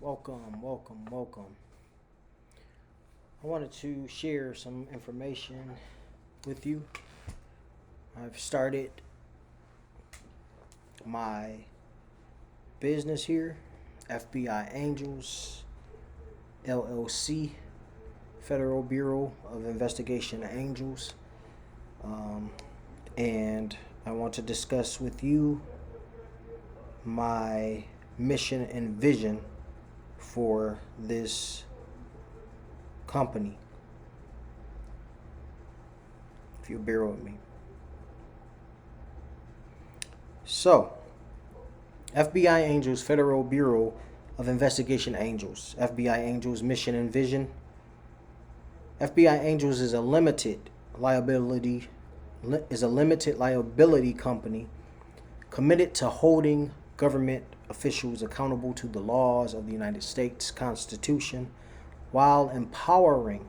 Welcome. I wanted to share some information with you. I've started my business here, F.B.I. Angels, LLC, Federal Bureau of Investigation Angels. Um, and I want to discuss with you my mission and vision for this company, if you'll bear with me. So, FBI Angels, Federal Bureau of Investigation Angels, FBI Angels mission and vision. FBI Angels is a limited liability company committed to holding government officials accountable to the laws of the United States Constitution while empowering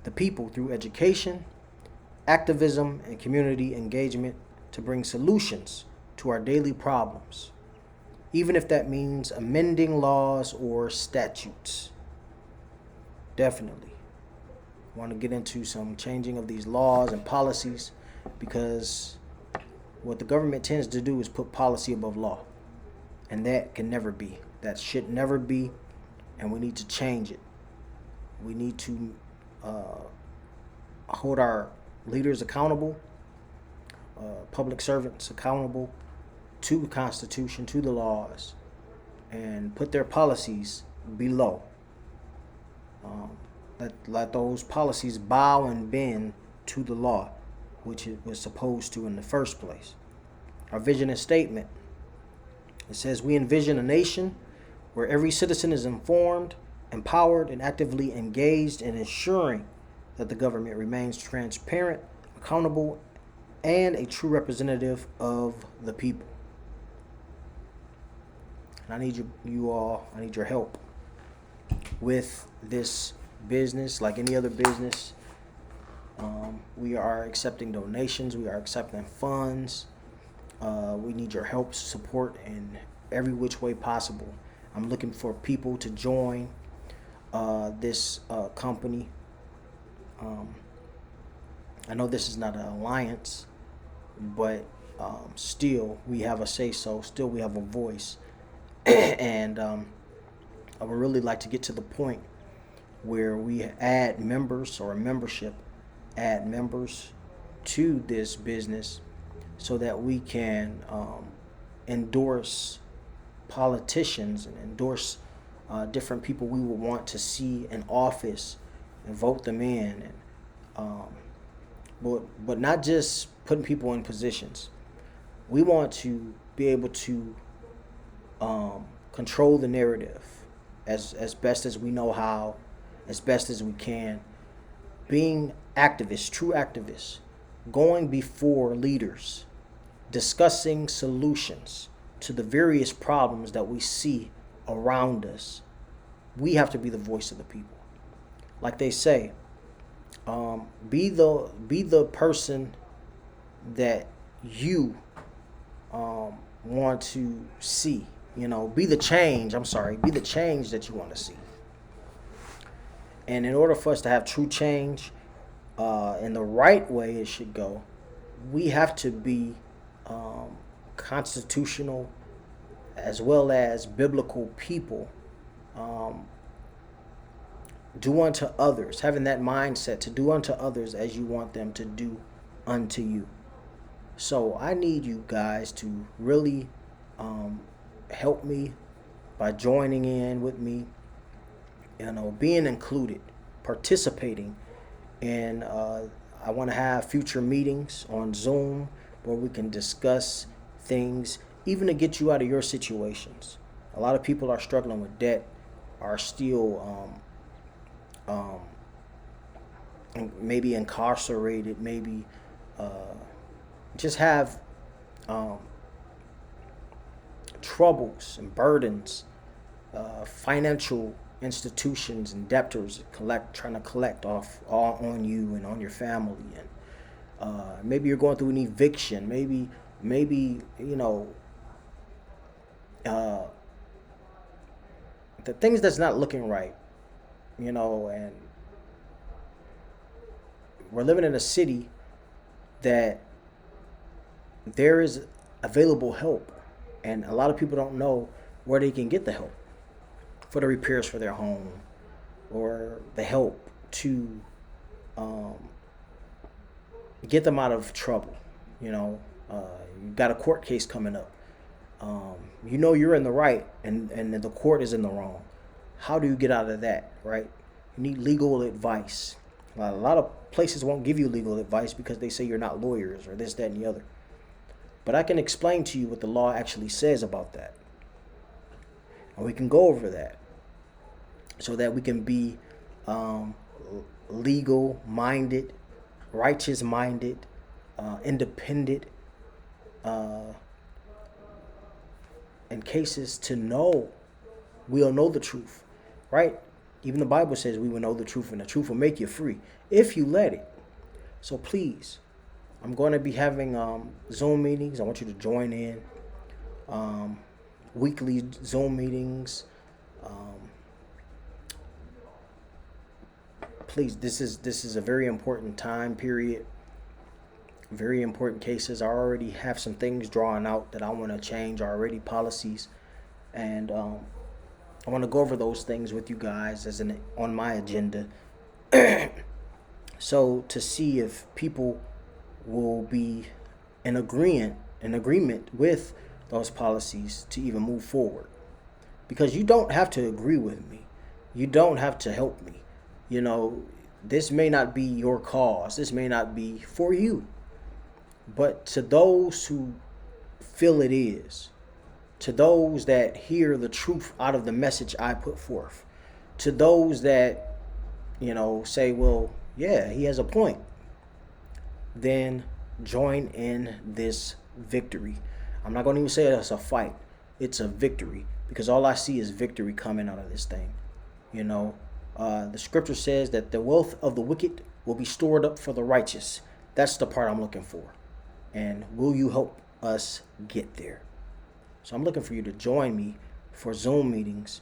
the people through education, activism, and community engagement to bring solutions to our daily problems, even if that means amending laws or statutes. Definitely. I want to get into some changing of these laws and policies because what the government tends to do is put policy above law. And that can never be. That should never be. And we need to change it. We need to hold our leaders accountable, public servants accountable to the Constitution, to the laws, and put their policies below. Let those policies bow and bend to the law, which it was supposed to in the first place. Our vision and statement. It says, we envision a nation where every citizen is informed, empowered, and actively engaged in ensuring that the government remains transparent, accountable, and a true representative of the people. And I need I need your help with this business, like any other business. We are accepting donations. We are accepting funds. We need your help, support in every which way possible. I'm looking for people to join this company. I know this is not an alliance, but still we have a say-so. Still we have a voice. And I would really like to get to the point where we add members or a membership, add members to this business so that we can endorse politicians and endorse different people we would want to see in office and vote them in. And but not just putting people in positions. We want to be able to control the narrative as best as we know how, as best as we can. Being activists, true activists, going before leaders, discussing solutions to the various problems that we see around us. We have to be the voice of the people. Like they say, be the person that you want to see. Be the change. Be the change that you want to see. And in order for us to have true change, in the right way it should go, we have to be constitutional as well as biblical people. Do unto others, having that mindset to do unto others as you want them to do unto you. So I need you guys to really help me by joining in with me, being included, participating. And I want to have future meetings on Zoom where we can discuss things, even to get you out of your situations. A lot of people are struggling with debt, are still maybe incarcerated, maybe just have troubles and burdens, financial institutions and debtors trying to collect off all on you and on your family. And maybe you're going through an eviction. Maybe uh, the things that's not looking right, and we're living in a city that there is available help, and a lot of people don't know where they can get the help for the repairs for their home, or the help to um, get them out of trouble. You know, you've got a court case coming up. You're in the right, and the court is in the wrong. How do you get out of that, right? You need legal advice. A lot of places won't give you legal advice because they say you're not lawyers or this, that, and the other. But I can explain to you what the law actually says about that. And we can go over that so that we can be um, legal minded, righteous minded, independent uh, in cases to know. We'll know the truth, right? Even the Bible says we will know the truth, and the truth will make you free if you let it. So please, I'm going to be having Zoom meetings. I want you to join in. Um, Weekly Zoom meetings. Um, Please, this is a very important time period. Very important cases. I already have some things drawn out that I want to change already, policies, and I want to go over those things with you guys on my agenda. So to see if people will be in agreement with those policies to even move forward. Because you don't have to agree with me. You don't have to help me. You know, this may not be your cause. This may not be for you. But to those who feel it is, to those that hear the truth out of the message I put forth, to those that, say, well, yeah, he has a point, then join in this victory. I'm not going to even say it's a fight. It's a victory because all I see is victory coming out of this thing. The scripture says that the wealth of the wicked will be stored up for the righteous. That's the part I'm looking for. And will you help us get there? So I'm looking for you to join me for Zoom meetings.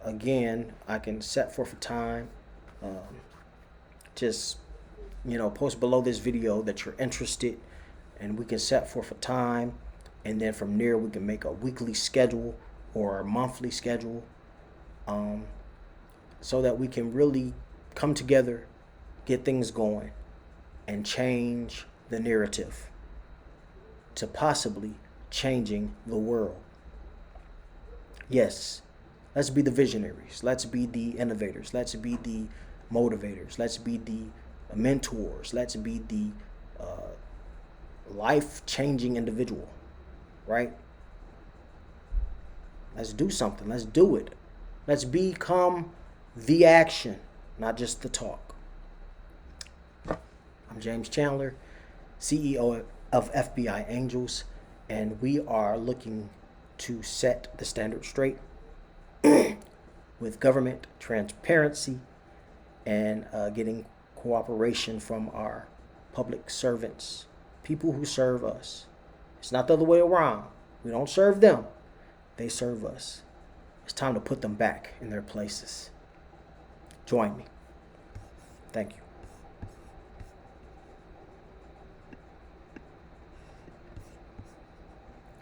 Again, I can set forth a time. Just post below this video that you're interested, and we can set forth a time, and then from there we can make a weekly schedule or a monthly schedule, so that we can really come together, get things going, and change the narrative to possibly changing the world. Yes, let's be the visionaries. Let's be the innovators. Let's be the motivators. Let's be the mentors. Let's be the life-changing individual, right? Let's do something. Let's do it. Let's become the action, not just the talk. I'm James Chandler, CEO of F.B.I. Angels, and we are looking to set the standard straight with government transparency and getting cooperation from our public servants, people who serve us. It's not the other way around. We don't serve them. They serve us. It's time to put them back in their places. Join me. Thank you.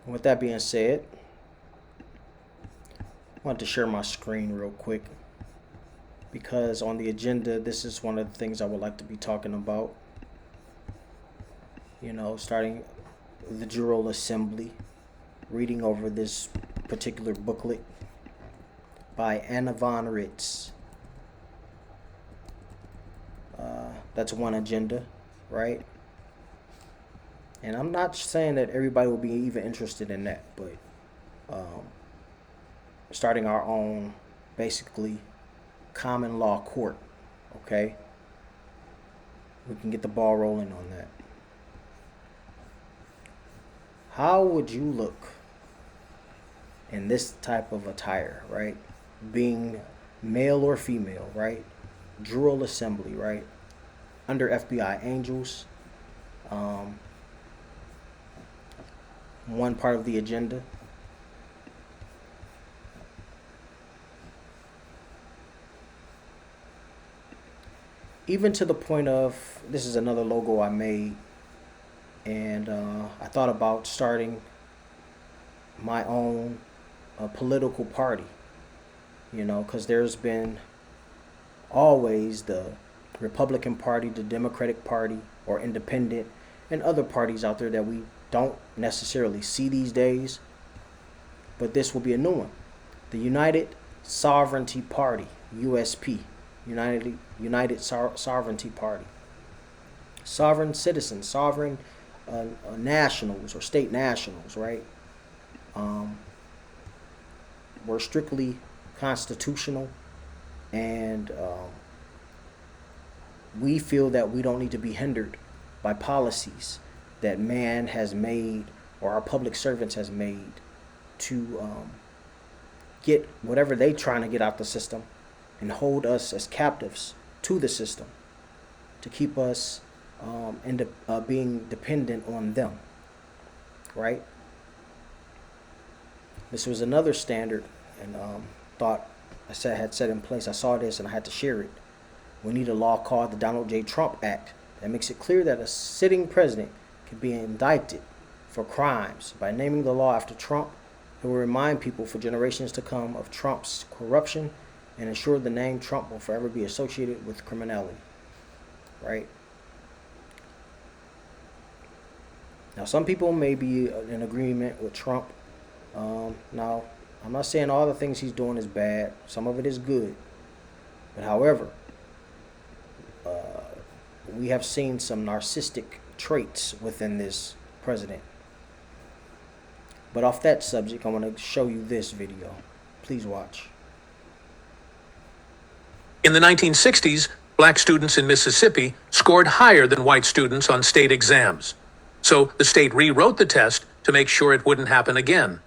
And with that being said, I want to share my screen real quick because on the agenda, this is one of the things I would like to be talking about. Starting the General Assembly, reading over this particular booklet by Anna von Ritz. That's one agenda, right? And I'm not saying that everybody will be even interested in that, but starting our own, basically, common law court, okay? We can get the ball rolling on that. How would you look in this type of attire, right? Being male or female, right? General Assembly, right? Under F.B.I. Angels. One part of the agenda. even to the point of, this is another logo I made, and I thought about starting my own political party, because there's been always the Republican Party, the Democratic Party, or Independent, and other parties out there that we don't necessarily see these days. But this will be a new one: the United Sovereignty Party, USP, United Sovereignty Party. Sovereign citizens, sovereign nationals or state nationals, right? Um, we're strictly constitutional, and we feel that we don't need to be hindered by policies that man has made or our public servants has made to get whatever they trying to get out the system and hold us as captives to the system to keep us being dependent on them, right? This was another standard and thought had set in place. I saw this and I had to share it. We need a law called the Donald J. Trump Act that makes it clear that a sitting president can be indicted for crimes. By naming the law after Trump, it will remind people for generations to come of Trump's corruption and ensure the name Trump will forever be associated with criminality. Right? Now, some people may be in agreement with Trump. Now, I'm not saying all the things he's doing is bad. Some of it is good. But however, we have seen some narcissistic traits within this president. But off that subject, I want to show you this video. Please watch. In the 1960s, black students in Mississippi scored higher than white students on state exams. So the state rewrote the test to make sure it wouldn't happen again.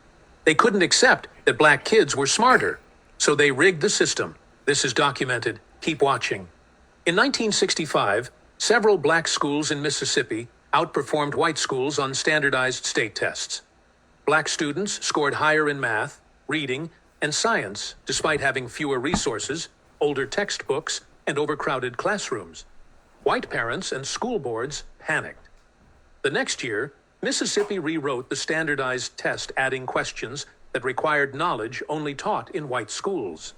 They couldn't accept that black kids were smarter, so they rigged the system. This is documented. Keep watching. In 1965, several black schools in Mississippi outperformed white schools on standardized state tests. Black students scored higher in math, reading, and science despite having fewer resources, older textbooks, and overcrowded classrooms. White parents and school boards panicked. The next year, Mississippi rewrote the standardized test, adding questions that required knowledge only taught in white schools.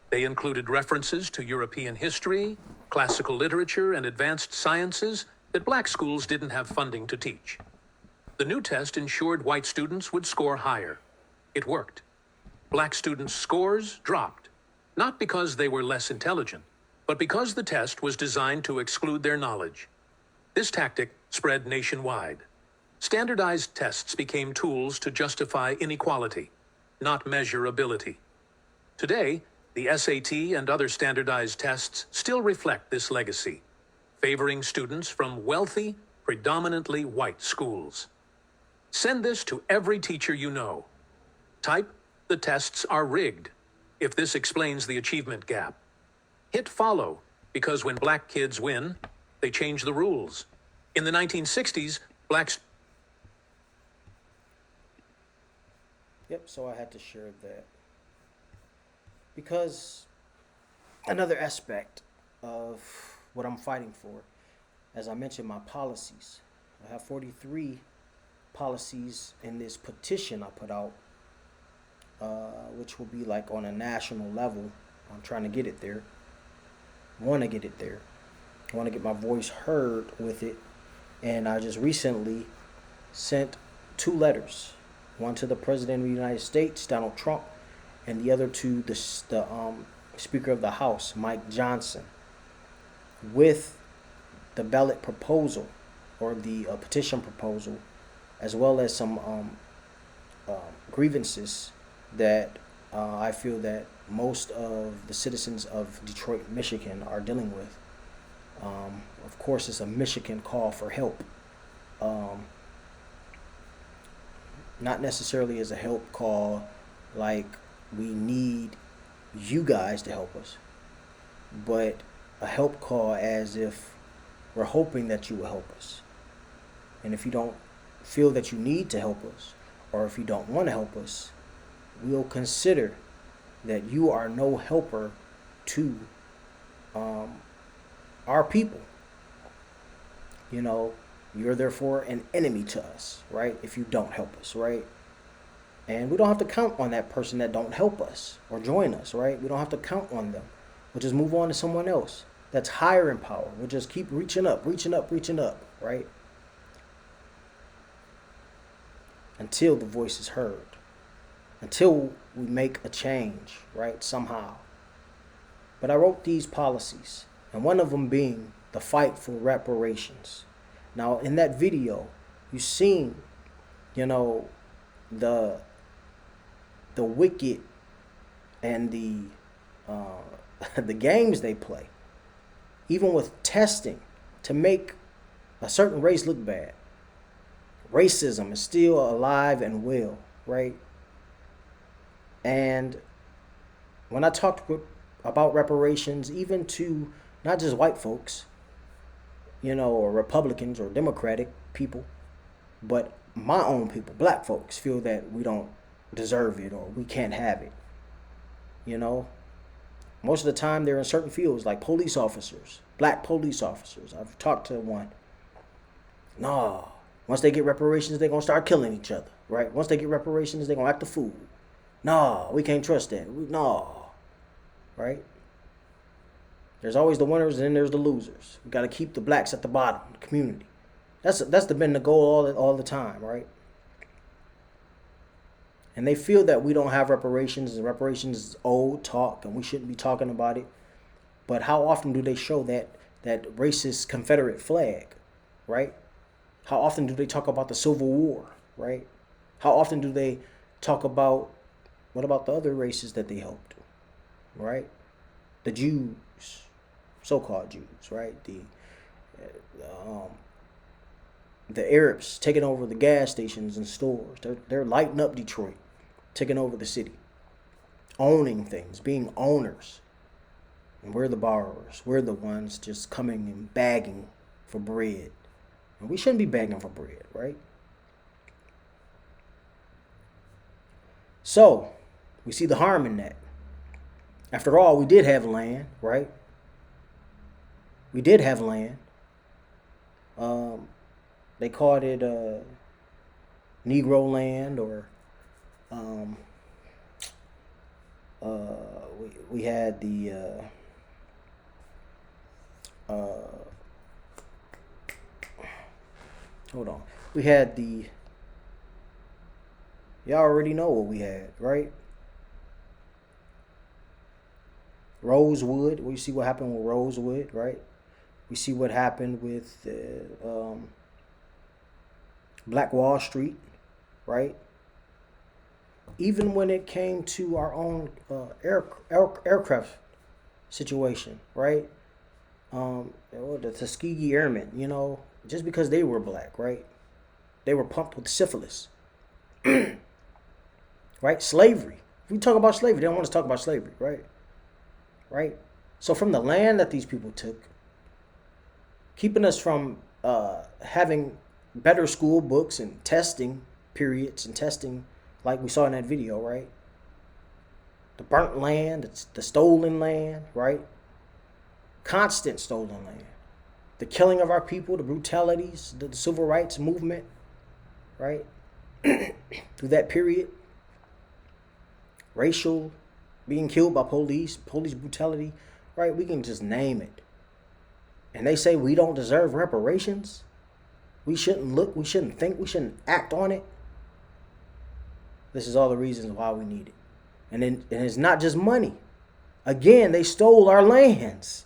They included references to European history, classical literature, and advanced sciences that black schools didn't have funding to teach. The new test ensured white students would score higher. It worked. Black students' scores dropped, not because they were less intelligent, but because the test was designed to exclude their knowledge. This tactic spread nationwide. Standardized tests became tools to justify inequality, not measure ability. Today, the SAT and other standardized tests still reflect this legacy, favoring students from wealthy, predominantly white schools. Send this to every teacher you know. Type, "The tests are rigged," if this explains the achievement gap. Hit follow, because when black kids win, they change the rules. In the 1960s, blacks... Yep, so I had to share that. Because another aspect of what I'm fighting for, as I mentioned, my policies. I have 43 policies in this petition I put out, which will be like on a national level. I'm trying to get it there. Want to get it there. I want to get my voice heard with it. And I just recently sent 2 letters. One to the President of the United States, Donald Trump, and the other to the Speaker of the House, Mike Johnson, with the ballot proposal or the petition proposal, as well as some grievances that I feel that most of the citizens of Detroit, Michigan are dealing with. Of course, it's a Michigan call for help. Not necessarily as a help call like we need you guys to help us, but a help call as if we're hoping that you will help us. And if you don't feel that you need to help us, or if you don't want to help us, we'll consider that you are no helper to our people. You know, you're therefore an enemy to us, right? If you don't help us, right? And we don't have to count on that person that don't help us or join us, right? We don't have to count on them. We'll just move on to someone else that's higher in power. We'll just keep reaching up, reaching up, reaching up, right? Until the voice is heard. Until we make a change, right? Somehow. But I wrote these policies, and one of them being the fight for reparations. Now, in that video, you seen, you know, the the wicked and the the games they play, even with testing to make a certain race look bad. Racism is still alive and well, right? And when I talked about reparations, even to not just white folks, or Republicans or Democratic people, but my own people, black folks, feel that we don't deserve it or we can't have it. You know, most of the time they're in certain fields like police officers, black police officers. I've talked to one. No, once they get reparations, they're gonna start killing each other, right? Once they get reparations, they're gonna act a fool. No, we can't trust that. No, right? There's always the winners and then there's the losers. We got to keep the blacks at the bottom, the community. Been the goal all the time, right? And they feel that we don't have reparations, and reparations is old talk, and we shouldn't be talking about it. But how often do they show that racist Confederate flag, right? How often do they talk about the Civil War, right? How often do they talk about what about the other races that they helped, right? The Jews, so-called Jews, right? The Arabs taking over the gas stations and stores. They're lighting up Detroit, taking over the city, owning things, being owners. And we're the borrowers. We're the ones just coming and begging for bread. And we shouldn't be begging for bread, right? So, we see the harm in that. After all, we did have land, right? We did have land. They called it Negro land, or um, we had the hold on. We had the y'all already know what we had, right? Rosewood. We see what happened with Rosewood, right? We see what happened with Black Wall Street, right? Even when it came to our own aircraft situation, right? The Tuskegee Airmen, just because they were black, right? They were pumped with syphilis, right? Slavery. If we talk about slavery, they don't want us to talk about slavery, right? Right? So from the land that these people took, keeping us from having better school books and testing periods and testing like we saw in that video, right? The burnt land, the stolen land, right? Constant stolen land. The killing of our people, the brutalities, the civil rights movement, right? Through that period. Racial, being killed by police brutality, right? We can just name it. And they say we don't deserve reparations. We shouldn't look, we shouldn't think, we shouldn't act on it. This is all the reasons why we need it. And it's not just money. Again, they stole our lands.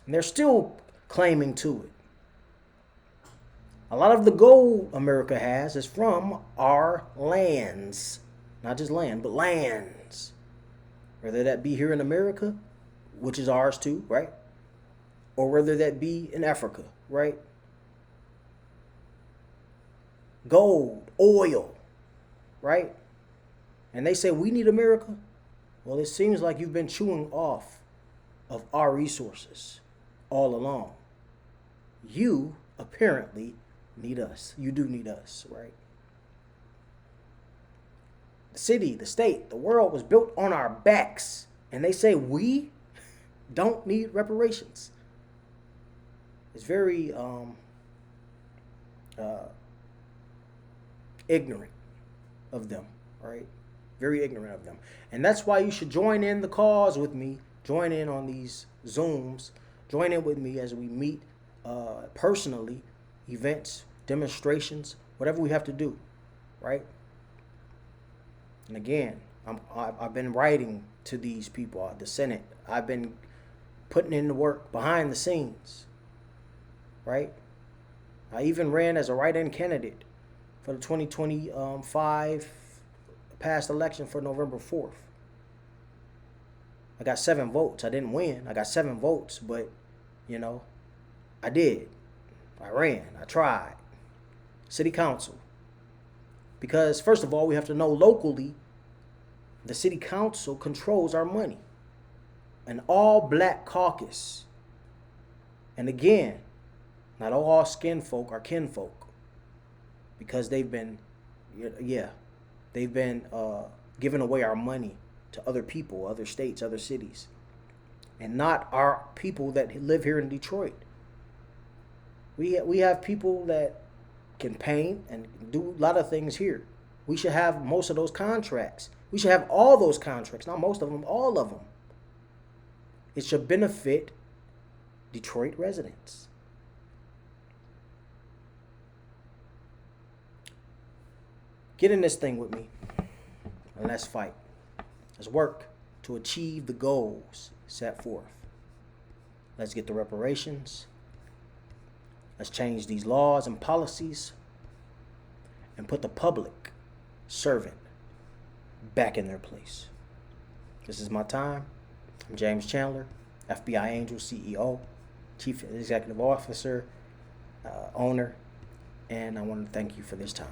And they're still claiming to it. A lot of the gold America has is from our lands. Not just land, but lands. Whether that be here in America, which is ours too, right? Or whether that be in Africa, right? Gold, oil, right? And they say we need America. Well, it seems like you've been chewing off of our resources all along. You apparently need us. You do need us, right? The city, the state, the world was built on our backs. And they say we don't need reparations. It's very ignorant of them, right? Very ignorant of them. And that's why you should join in the cause with me, join in on these Zooms, join in with me as we meet personally, events, demonstrations, whatever we have to do, right? And again, I've been writing to these people, the Senate. I've been putting in the work behind the scenes, right? I even ran as a write-in candidate for the 2025 past election for November 4th. I got 7 votes. I didn't win. I got 7 votes, but, you know, I did. I ran. I tried. City council. Because, first of all, we have to know locally, the city council controls our money. An all-black caucus. And again, not all skin folk are kinfolk. Because they've been, they've been giving away our money to other people, other states, other cities. And not our people that live here in Detroit. We have people that can paint and do a lot of things here. We should have most of those contracts. We should have all those contracts, not most of them, all of them. It should benefit Detroit residents. Get in this thing with me and let's fight. Let's work to achieve the goals set forth. Let's get the reparations. Let's change these laws and policies and put the public servant back in their place. This is my time. I'm James Chandler, F.B.I. Angel CEO, Chief Executive Officer, owner, and I want to thank you for this time.